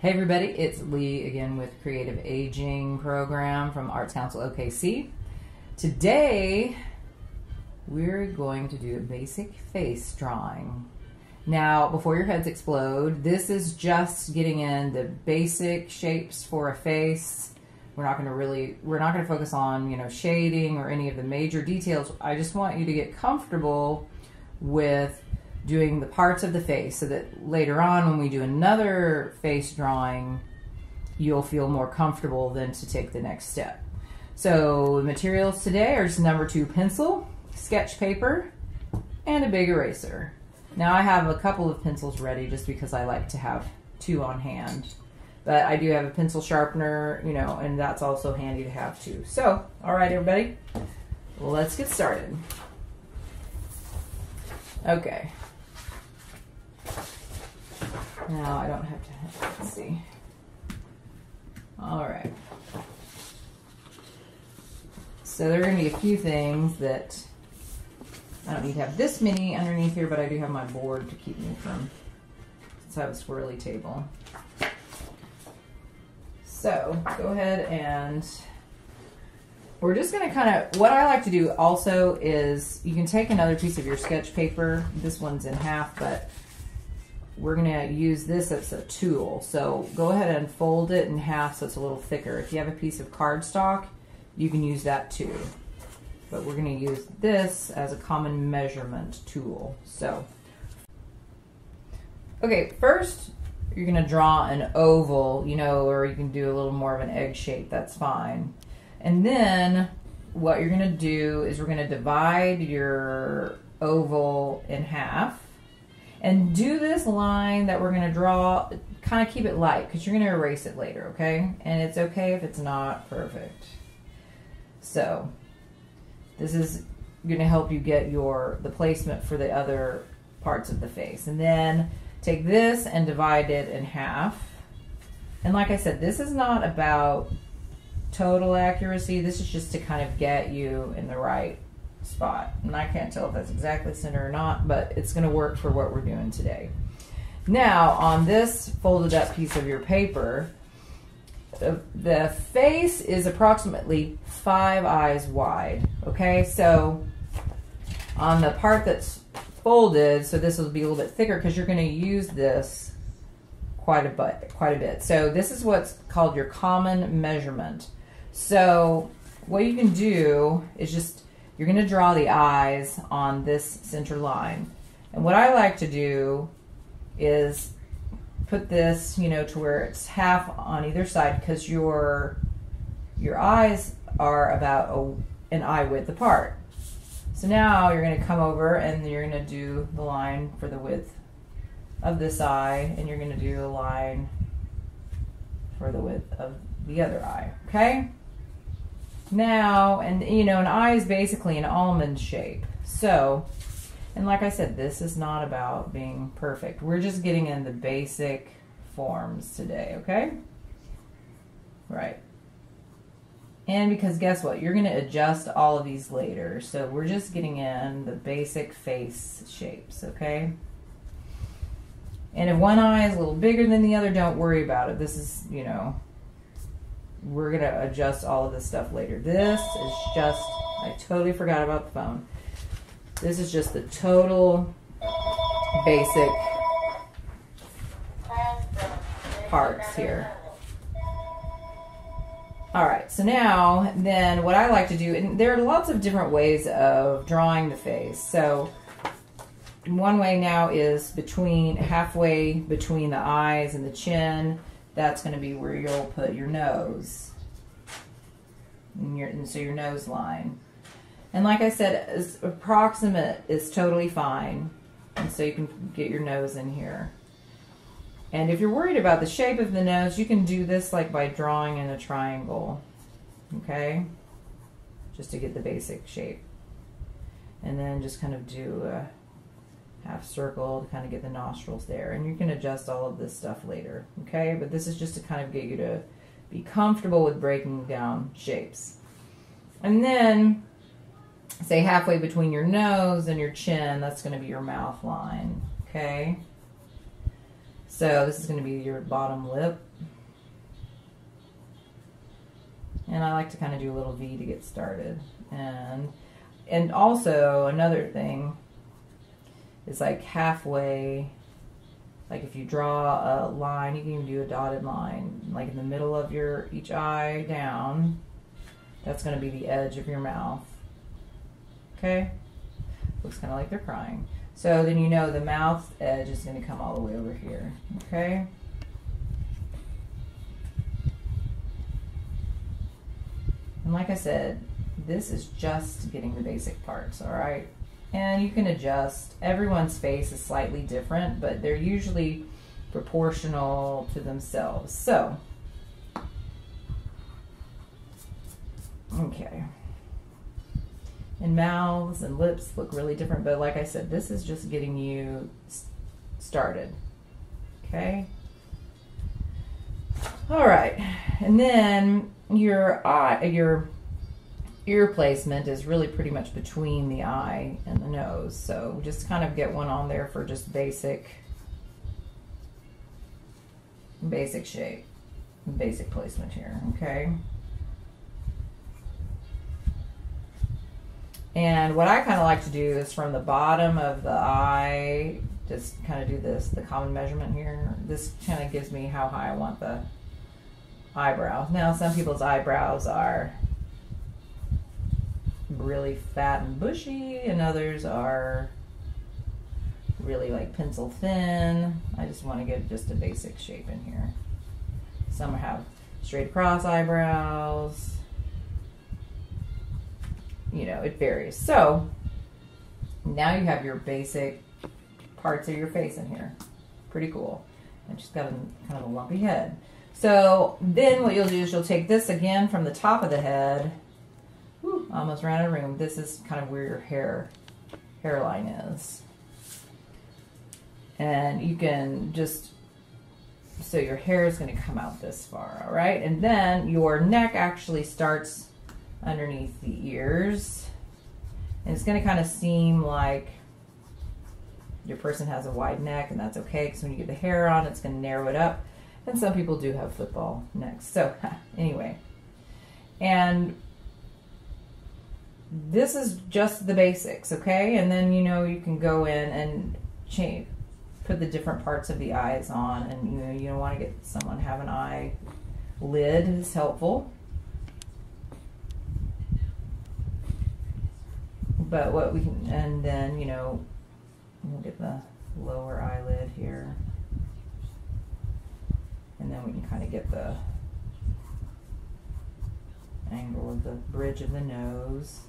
Hey everybody, it's Leigh again with Creative Aging Program from Arts Council OKC. Today we're going to do a basic face drawing. Now, before your heads explode, this is just getting in the basic shapes for a face. We're not going to focus on, shading or any of the major details. I just want you to get comfortable with doing the parts of the face so that later on when we do another face drawing, you'll feel more comfortable than to take the next step. So the materials today are just number 2 pencil, sketch paper, and a big eraser. Now I have a couple of pencils ready just because I like to have 2 on hand. But I do have a pencil sharpener, and that's also handy to have too. So, all right everybody, let's get started. Okay. Now I don't have to, let's see. All right. So there are going to be a few things that I don't need to have this many underneath here, but I do have my board to keep me from, since I have a swirly table. So go ahead and we're just going to what I like to do also is you can take another piece of your sketch paper. This one's in half, but we're going to use this as a tool. So go ahead and fold it in half so it's a little thicker. If you have a piece of cardstock, you can use that too. But we're going to use this as a common measurement tool. So, okay, first you're going to draw an oval, or you can do a little more of an egg shape. That's fine. And then what you're going to do is we're going to divide your oval in half. And do this line that we're going to draw, kind of keep it light because you're going to erase it later, okay? And it's okay if it's not perfect. So this is going to help you get the placement for the other parts of the face. And then take this and divide it in half. And like I said, this is not about total accuracy. This is just to kind of get you in the right spot. And I can't tell if that's exactly center or not, but it's going to work for what we're doing today. Now, on this folded up piece of your paper, the face is approximately 5 eyes wide. Okay, so on the part that's folded, so this will be a little bit thicker because you're going to use this quite a bit. So this is what's called your common measurement. So what you can do is just, you're going to draw the eyes on this center line. And what I like to do is put this, to where it's half on either side because your eyes are about an eye width apart. So now you're going to come over and you're going to do the line for the width of this eye, and you're going to do a line for the width of the other eye, okay? Now, and an eye is basically an almond shape. So, and like I said, this is not about being perfect. We're just getting in the basic forms today, okay? Right. And because guess what? You're going to adjust all of these later. So we're just getting in the basic face shapes, okay? And if one eye is a little bigger than the other, don't worry about it. This is, we're going to adjust all of this stuff later. This is just, I totally forgot about the phone. This is just the total basic parts here. All right, so now, then what I like to do, and there are lots of different ways of drawing the face. So one way now is halfway between the eyes and the chin. That's going to be where you'll put your nose, and so your nose line. And like I said, approximate is totally fine, and so you can get your nose in here. And if you're worried about the shape of the nose, you can do this like by drawing in a triangle, okay? Just to get the basic shape. And then just kind of do a half circle to kind of get the nostrils there. And you can adjust all of this stuff later, okay? But this is just to kind of get you to be comfortable with breaking down shapes. And then, say halfway between your nose and your chin, that's going to be your mouth line, okay? So this is going to be your bottom lip. And I like to kind of do a little V to get started. And also another thing is like halfway, like if you draw a line, you can even do a dotted line, like in the middle of each eye down. That's going to be the edge of your mouth. Okay? Looks kind of like they're crying. So then you know the mouth edge is going to come all the way over here. Okay? And like I said, this is just getting the basic parts, all right? And you can adjust. Everyone's face is slightly different, but they're usually proportional to themselves. So, okay. And mouths and lips look really different, but like I said, this is just getting you started. Okay? All right. And then your ear placement is really pretty much between the eye and the nose. So just kind of get one on there for just basic shape, basic placement here, okay? And what I kind of like to do is from the bottom of the eye, just kind of do this, the common measurement here. This kind of gives me how high I want the eyebrow. Now, some people's eyebrows are really fat and bushy, and others are really like pencil thin. I just want to get just a basic shape in here. Some have straight across eyebrows. You know, it varies. So now you have your basic parts of your face in here. Pretty cool. And she's got kind of a lumpy head. So then what you'll do is you'll take this again from the top of the head. Whew, almost ran out of room. This is kind of where your hairline is. And you can just, so your hair is going to come out this far, all right? And then your neck actually starts underneath the ears. And it's going to kind of seem like your person has a wide neck, and that's okay, because when you get the hair on, it's going to narrow it up. And some people do have football necks. So anyway, and this is just the basics, okay? And then, you know, you can go in and change, put the different parts of the eyes on, and you know, you don't want to get someone have an eye lid is helpful. But what we can, and then, you know, we'll get the lower eyelid here. And then we can kind of get the angle of the bridge of the nose.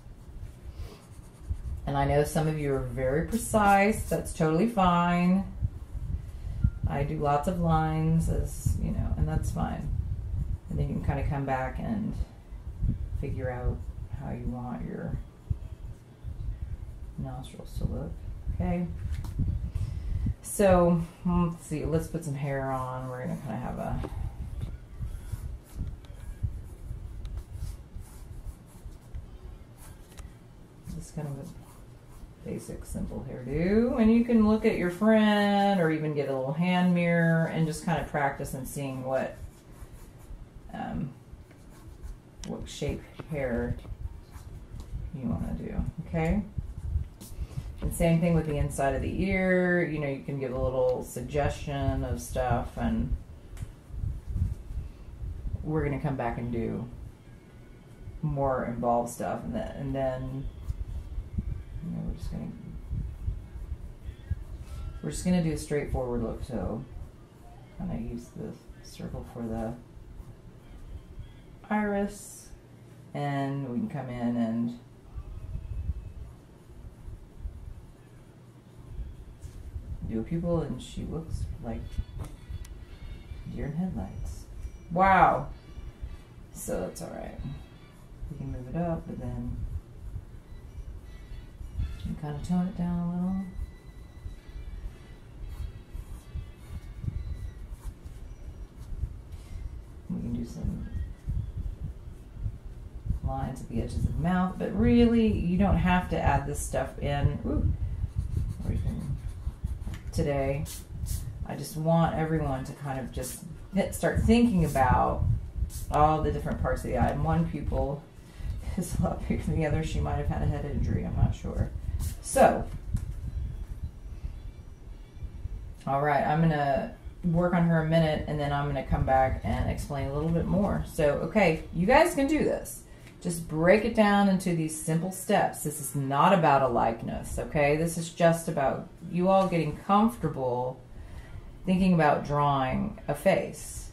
And I know some of you are very precise. That's totally fine. I do lots of lines, as you know, and that's fine. And then you can kind of come back and figure out how you want your nostrils to look. Okay. So let's see. Let's put some hair on. We're gonna kind of have a just kind of a basic, simple hairdo. And you can look at your friend, or even get a little hand mirror and just kind of practice and seeing what shape hair you want to do. Okay. And same thing with the inside of the ear. You know, you can give a little suggestion of stuff, and we're going to come back and do more involved stuff. And then you know, we're just going to do a straightforward look. So kind of use the circle for the iris, and we can come in and do a pupil, and she looks like deer in headlights. Wow. So that's all right. We can move it up, but then you can kind of tone it down a little. We can do some lines at the edges of the mouth, but really you don't have to add this stuff in. Ooh. Today, I just want everyone to kind of just start thinking about all the different parts of the eye. And one pupil is a lot bigger than the other. She might have had a head injury, I'm not sure. So, all right, I'm gonna work on her a minute, and then I'm gonna come back and explain a little bit more. So, okay, you guys can do this. Just break it down into these simple steps. This is not about a likeness, okay? This is just about you all getting comfortable thinking about drawing a face.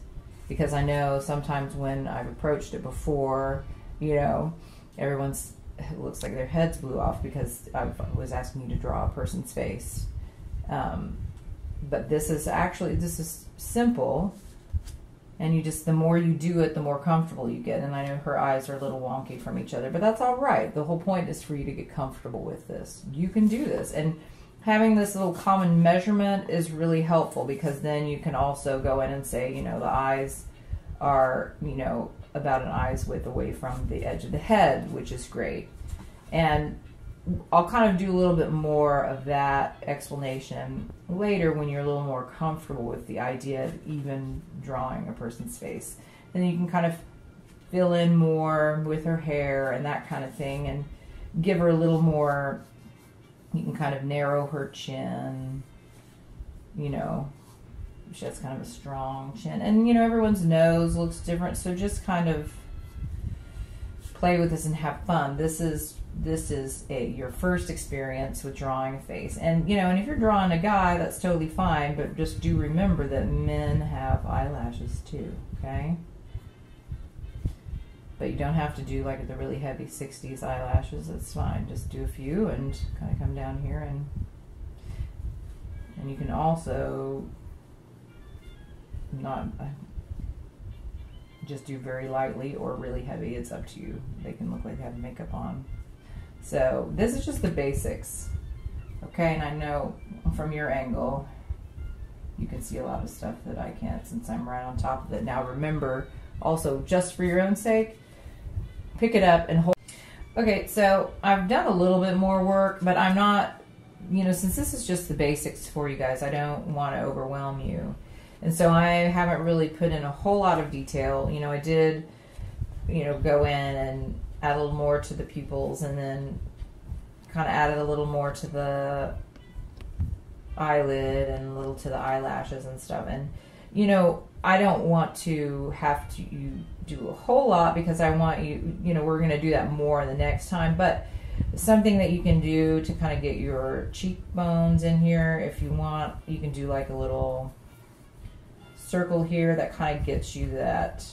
Because I know sometimes when I've approached it before, you know, it looks like their heads blew off because I was asking you to draw a person's face. But this is simple. And you just, the more you do it, the more comfortable you get. And I know her eyes are a little wonky from each other, but that's all right. The whole point is for you to get comfortable with this. You can do this. And having this little common measurement is really helpful, because then you can also go in and say, you know, the eyes are, you know, about an eye's width away from the edge of the head, which is great. And I'll kind of do a little bit more of that explanation later when you're a little more comfortable with the idea of even drawing a person's face. Then you can kind of fill in more with her hair and that kind of thing, and give her a little more. You can kind of narrow her chin, you know. She has kind of a strong chin. And, you know, everyone's nose looks different, so just kind of play with this and have fun. This is your first experience with drawing a face. And, you know, and if you're drawing a guy, that's totally fine, but just do remember that men have eyelashes too, okay? But you don't have to do like the really heavy 60s eyelashes. That's fine. Just do a few and kind of come down here, and you can also not just do very lightly or really heavy. It's up to you. They can look like they have makeup on. So this is just the basics, okay? And I know from your angle you can see a lot of stuff that I can't, since I'm right on top of it. Now remember, also, just for your own sake, pick it up and hold. Okay, so I've done a little bit more work, but I'm not, you know, since this is just the basics for you guys, I don't want to overwhelm you. And so I haven't really put in a whole lot of detail. You know, I did, you know, go in and add a little more to the pupils, and then kind of added a little more to the eyelid and a little to the eyelashes and stuff. And, you know, I don't want to have to do a whole lot, because I want you, you know, we're going to do that more the next time. But something that you can do to kind of get your cheekbones in here, if you want, you can do like a little circle here that kind of gets you that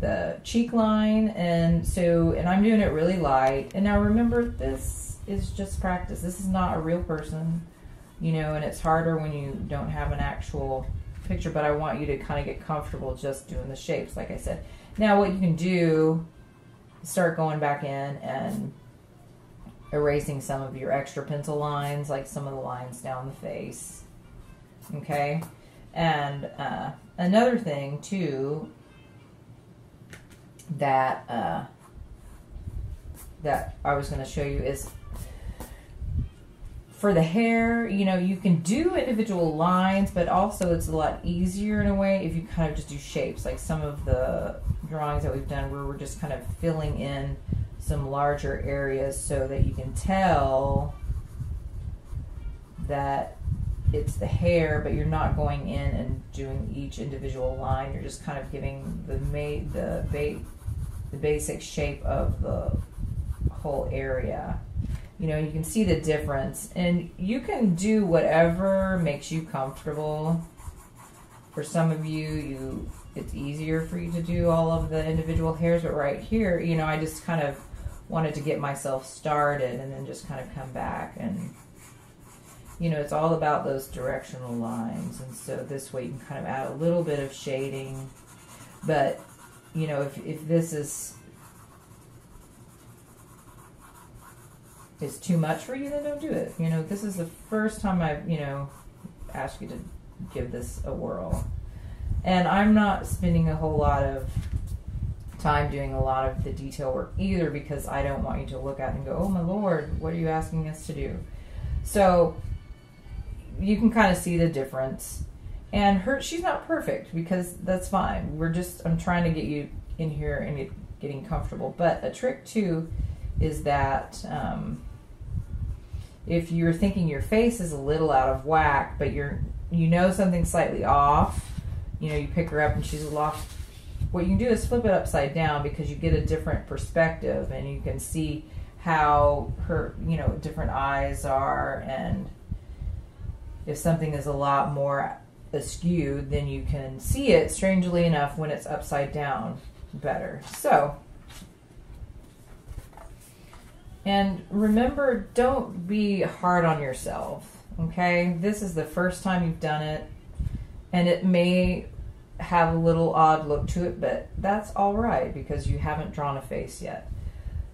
the cheek line. And so, and I'm doing it really light. And now remember, this is just practice. This is not a real person, you know, and it's harder when you don't have an actual picture, but I want you to kind of get comfortable just doing the shapes, like I said. Now what you can do is start going back in and erasing some of your extra pencil lines, like some of the lines down the face. Okay, and another thing too that that I was going to show you is for the hair. You know, you can do individual lines, but also it's a lot easier in a way if you kind of just do shapes, like some of the drawings that we've done where we're just kind of filling in some larger areas so that you can tell that it's the hair, but you're not going in and doing each individual line. You're just kind of giving the basic shape of the whole area. You know, you can see the difference, and you can do whatever makes you comfortable. For some of you, it's easier for you to do all of the individual hairs, but right here, you know, I just kind of wanted to get myself started and then just kind of come back. And you know, it's all about those directional lines, and so this way you can kind of add a little bit of shading. But you know, if this is too much for you, then don't do it. You know, this is the first time I've, you know, asked you to give this a whirl, and I'm not spending a whole lot of time doing a lot of the detail work either, because I don't want you to look at it and go, oh my Lord, what are you asking us to do? So you can kind of see the difference. And she's not perfect, because that's fine. I'm trying to get you in here and getting comfortable. But a trick too is that if you're thinking your face is a little out of whack, but you know something's slightly off, you pick her up and she's a little off, what you can do is flip it upside down, because you get a different perspective and you can see how her, different eyes are, and if something is a lot more askew, then you can see it, strangely enough, when it's upside down better. So, and remember, don't be hard on yourself, okay? This is the first time you've done it, and it may have a little odd look to it, but that's all right, because you haven't drawn a face yet.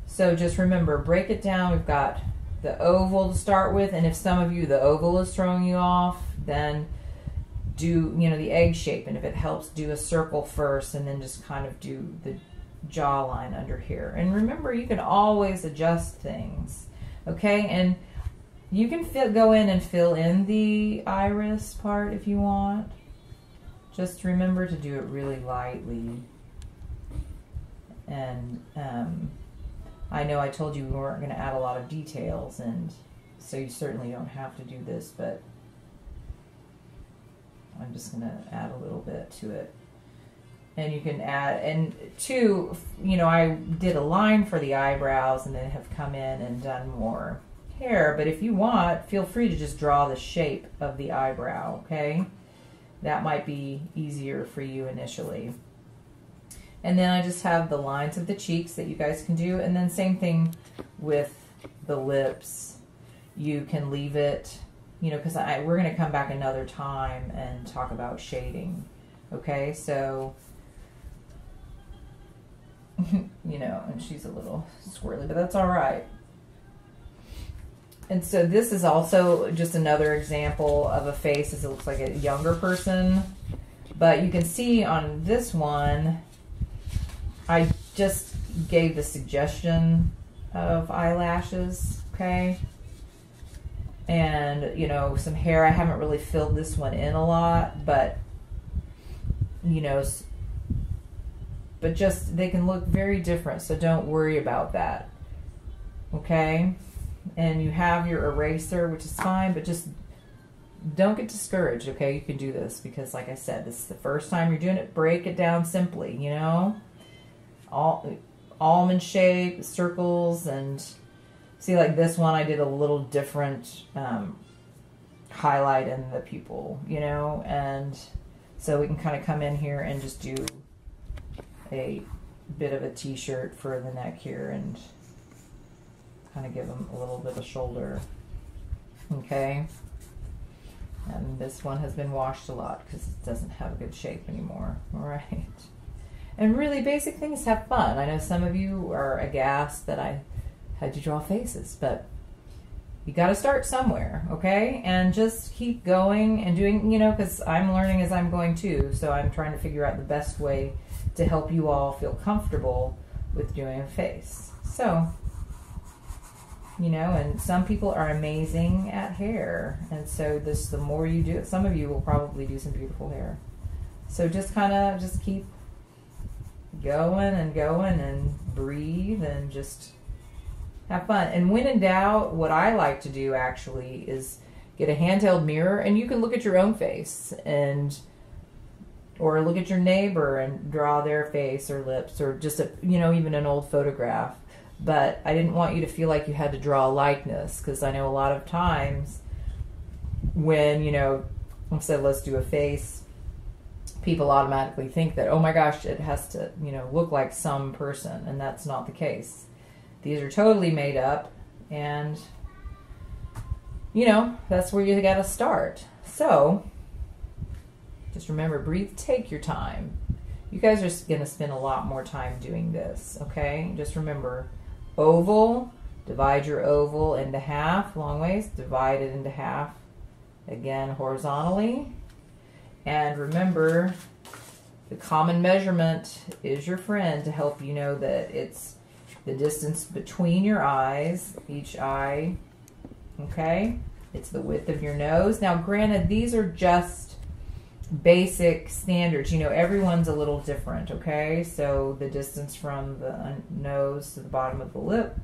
So just remember, break it down. We've got the oval to start with, and if some of you, the oval is throwing you off, then do, the egg shape, and if it helps, do a circle first, and then just kind of do the jawline under here. And remember, you can always adjust things, okay? And you can go in and fill in the iris part if you want. Just remember to do it really lightly. And I know I told you we weren't going to add a lot of details, and so you certainly don't have to do this, but I'm just going to add a little bit to it. And you can add, and two, I did a line for the eyebrows and then have come in and done more hair, but if you want, feel free to just draw the shape of the eyebrow, okay? That might be easier for you initially. And then I just have the lines of the cheeks that you guys can do, and then same thing with the lips. You can leave it, because we're going to come back another time and talk about shading, okay? So, and she's a little squirrely, but that's all right. And so this is also just another example of a face as it looks like a younger person. But you can see on this one, I just gave the suggestion of eyelashes, okay? And, some hair. I haven't really filled this one in a lot, but, but just, they can look very different, so don't worry about that, okay? And you have your eraser, which is fine, but just don't get discouraged, okay? You can do this, because like I said, this is the first time you're doing it. Break it down simply, almond shape, circles, and see, like this one, I did a little different highlight in the pupil, and so we can kind of come in here and just do a bit of a t-shirt for the neck here, and kind of give them a little bit of shoulder, okay? And this one has been washed a lot because it doesn't have a good shape anymore, all right? And really basic things, have fun. I know some of you are aghast that I had to draw faces, but you got to start somewhere, okay? And just keep going and doing, because I'm learning as I'm going too, so I'm trying to figure out the best way to help you all feel comfortable with doing a face. So, and some people are amazing at hair, and so the more you do it, some of you will probably do some beautiful hair. So just kind of just keep going and breathe and just have fun. And when in doubt, what I like to do actually is get a handheld mirror, and you can look at your own face or look at your neighbor and draw their face or lips, or just even an old photograph. But I didn't want you to feel like you had to draw a likeness, because I know a lot of times when, I said let's do a face, people automatically think that, oh my gosh, it has to, look like some person, and that's not the case. These are totally made up, and, that's where you got to start. So, just remember, breathe, take your time. You guys are going to spend a lot more time doing this, okay? Just remember, oval, divide your oval into half, long ways, divide it into half, again, horizontally. And remember, the common measurement is your friend to help you know that it's the distance between your eyes, each eye, okay? It's the width of your nose. Now, granted, these are just basic standards. You know, everyone's a little different, okay? So the distance from the nose to the bottom of the lip,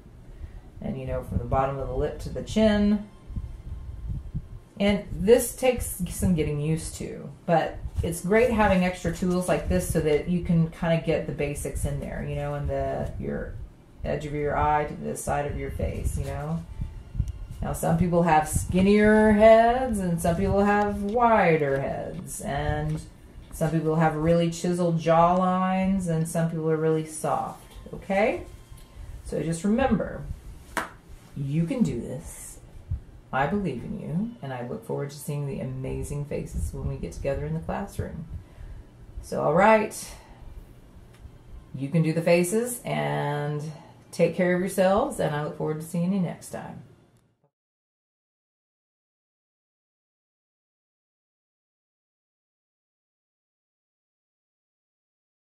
and, you know, from the bottom of the lip to the chin. And this takes some getting used to, but it's great having extra tools like this so that you can kind of get the basics in there, you know, in your edge of your eye to the side of your face, you know. Now, some people have skinnier heads and some people have wider heads, and some people have really chiseled jaw lines and some people are really soft, okay? So just remember, you can do this. I believe in you, and I look forward to seeing the amazing faces when we get together in the classroom. So, all right, you can do the faces, and take care of yourselves, and I look forward to seeing you next time.